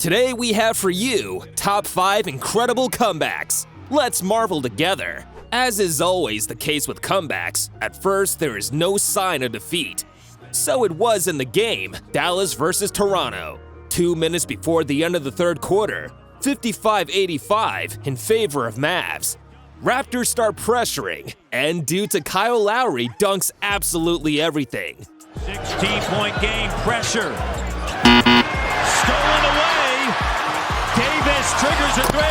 Today we have for you top 5 incredible comebacks. Let's marvel together. As is always the case with comebacks, at first there is no sign of defeat. So it was in the game, Dallas versus Toronto. 2 minutes before the end of the third quarter, 55-85 in favor of MAVS. Raptors start pressuring, and due to Kyle Lowry dunks absolutely everything. 16-point game, pressure. Stolen away. Davis triggers a three.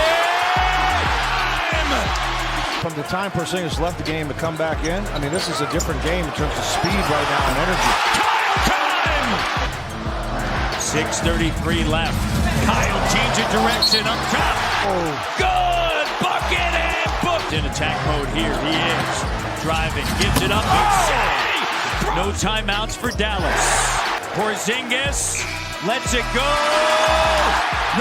From the time Porzingis left the game to come back in, I mean, this is a different game in terms of speed right now and energy. Kyle time! 6:33 left. Kyle changes direction up top. Oh. Good! Bucket and booked. In attack mode here. He is driving, gives it up. No timeouts for Dallas. Porzingis lets it go.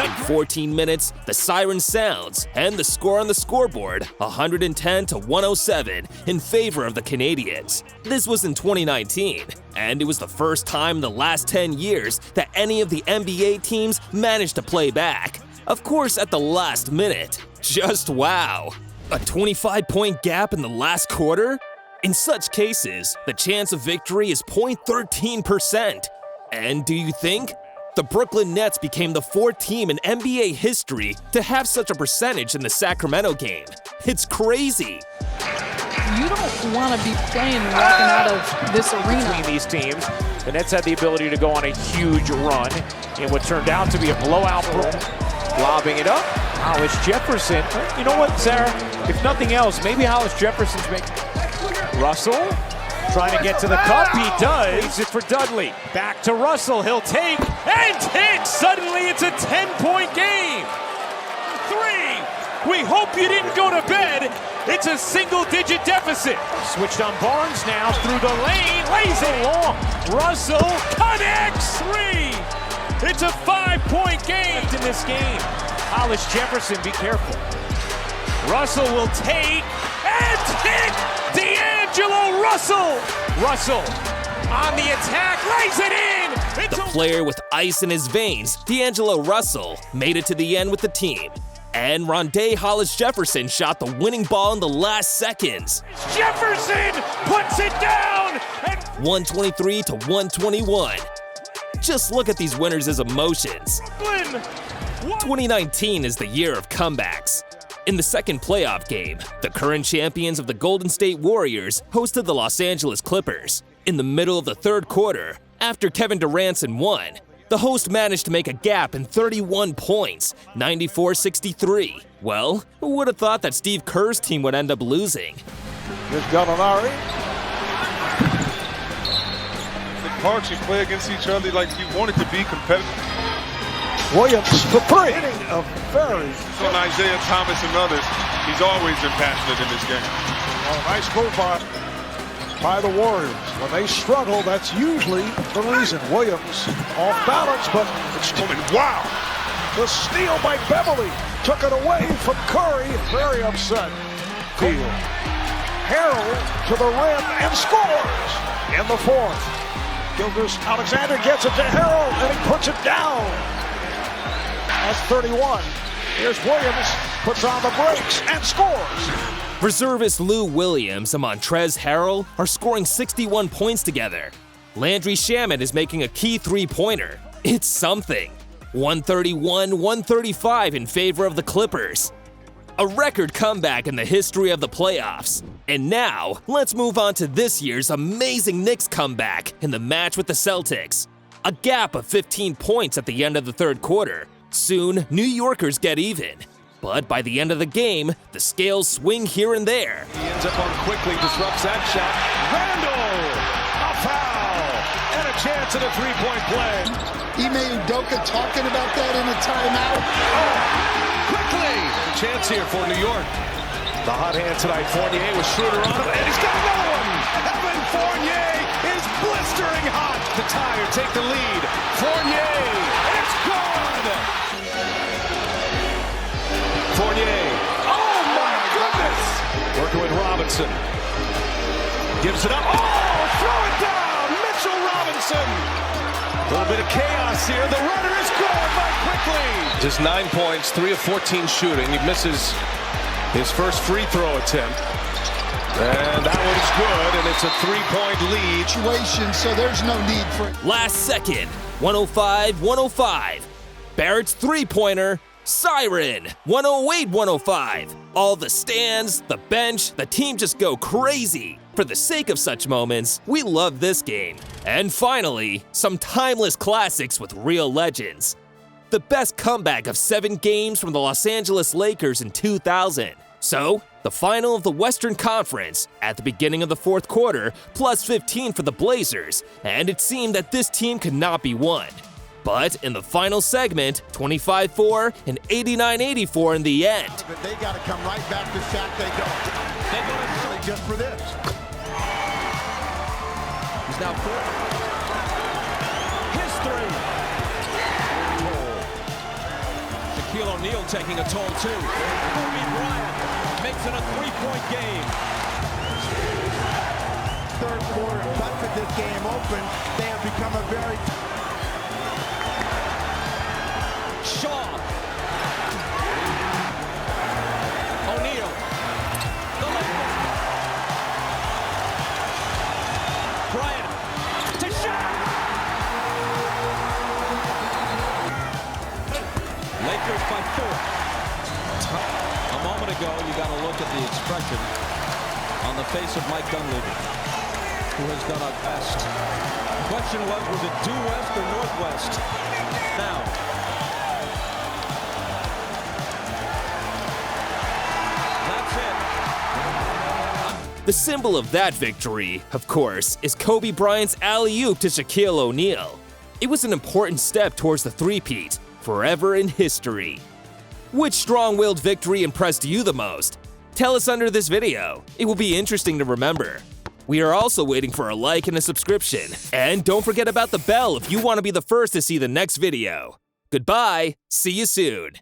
In 14 minutes, the siren sounds, and the score on the scoreboard, 110-107 in favor of the Canadiens. This was in 2019, and it was the first time in the last 10 years that any of the NBA teams managed to play back. Of course, at the last minute. Just wow. A 25-point gap in the last quarter? In such cases, the chance of victory is 0.13%. And do you think? The Brooklyn Nets became the 4th team in NBA history to have such a percentage in the Sacramento game. It's crazy. You don't want to be playing and walking out of this arena. Between these teams, the Nets had the ability to go on a huge run in what turned out to be a blowout. Lobbing it up, Hollis Jefferson. You know what, Sarah? If nothing else, maybe Hollis Jefferson's making. Russell trying to get to the cup. He does. Leaves it for Dudley. Back to Russell. He'll take and hit. Suddenly it's a 10-point game. 3. We hope you didn't go to bed. It's a single-digit deficit. Switched on Barnes now through the lane. Lays it long. Russell connects 3. It's a 5-point game in this game. Hollis Jefferson, be careful. Russell will take and hit. D'Angelo Russell. Russell on the attack, lays it in. The player with ice in his veins, D'Angelo Russell, made it to the end with the team. And Rondé Hollis Jefferson shot the winning ball in the last seconds. Jefferson puts it down. 123-121. Just look at these winners' emotions. 2019 is the year of comebacks. In the second playoff game, the current champions of the Golden State Warriors hosted the Los Angeles Clippers. In the middle of the third quarter, after Kevin Durant won, the host managed to make a gap in 31 points, 94-63. Well, who would have thought that Steve Kerr's team would end up losing? Here's Gallinari. The Parks, you play against each other like you wanted to be competitive. Williams for 3. Hitting a very On Isaiah Thomas and others, he's always been passionate in this game. nice move by the Warriors. When they struggle, that's usually the reason. Williams off balance, but it's coming. Wow! The steal by Beverly took it away from Curry. Very upset. Field. Harrell to the rim and scores in the 4th. Gilgeous-Alexander gets it to Harrell and he puts it down. That's 31. Here's Williams, puts on the brakes and scores. Reservist Lou Williams and Montrezl Harrell are scoring 61 points together. Landry Shamet is making a key three-pointer. It's something. 131-135 in favor of the Clippers. A record comeback in the history of the playoffs. And now, let's move on to this year's amazing Knicks comeback in the match with the Celtics. A gap of 15 points at the end of the third quarter. Soon, New Yorkers get even. But by the end of the game, the scales swing here and there. He ends up on quickly, disrupts that shot. Randall! A foul! And a chance at a three-point play. Ime Udoka talking about that in a timeout. Quickly! Chance here for New York. The hot hand tonight, Fournier with Schroeder on him, and he's got another one! Evan Fournier is blistering hot to tie or take the lead. Fournier, it's gone! Fournier, oh my goodness! Working with Robinson. Gives it up, oh, throw it down! Mitchell Robinson! A little bit of chaos here, the runner is gone by quickly! Just 9 points, 3 of 14 shooting. He misses his first free throw attempt. And that one's good, and it's a 3-point lead. Situation, so there's no need for it. Last second, 105-105. Barrett's three-pointer, siren, 108-105. All the stands, the bench, the team just go crazy. For the sake of such moments, we love this game. And finally, some timeless classics with real legends. The best comeback of 7 games from the Los Angeles Lakers in 2000. So, the final of the Western Conference at the beginning of the fourth quarter, plus 15 for the Blazers, and it seemed that this team could not be won. But in the final segment, 25-4 and 89-84 in the end. But they got to come right back to Shaq. They go to Philly just for this. He's now 4. His 3. Shaquille O'Neal taking a toll too. Kobe Bryant makes it a 3-point game. Third quarter, busted this game open. They have become a very... Shaw. O'Neal. The Lakers. Bryant to Shaq. Lakers by 4. A moment ago, you got to look at the expression on the face of Mike Dunleavy, who has done our best. The question was it due west or northwest? Now. The symbol of that victory, of course, is Kobe Bryant's alley-oop to Shaquille O'Neal. It was an important step towards the three-peat, forever in history. Which strong-willed victory impressed you the most? Tell us under this video. It will be interesting to remember. We are also waiting for a like and a subscription. And don't forget about the bell if you want to be the first to see the next video. Goodbye, see you soon.